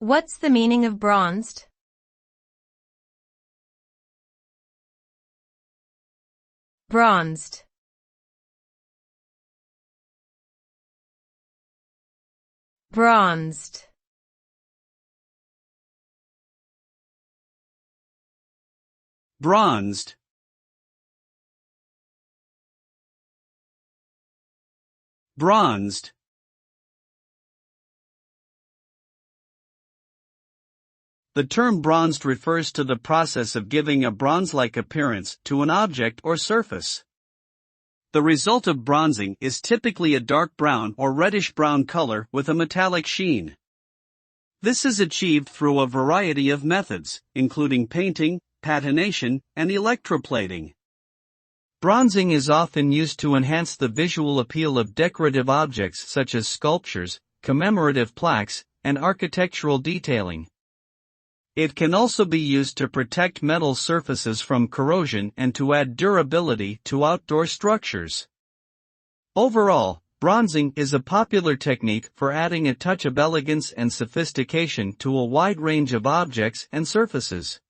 What's the meaning of bronzed? Bronzed. Bronzed. Bronzed. Bronzed. The term bronzed refers to the process of giving a bronze-like appearance to an object or surface. The result of bronzing is typically a dark brown or reddish-brown color with a metallic sheen. This is achieved through a variety of methods, including painting, patination, and electroplating. Bronzing is often used to enhance the visual appeal of decorative objects such as sculptures, commemorative plaques, and architectural detailing. It can also be used to protect metal surfaces from corrosion and to add durability to outdoor structures. Overall, bronzing is a popular technique for adding a touch of elegance and sophistication to a wide range of objects and surfaces.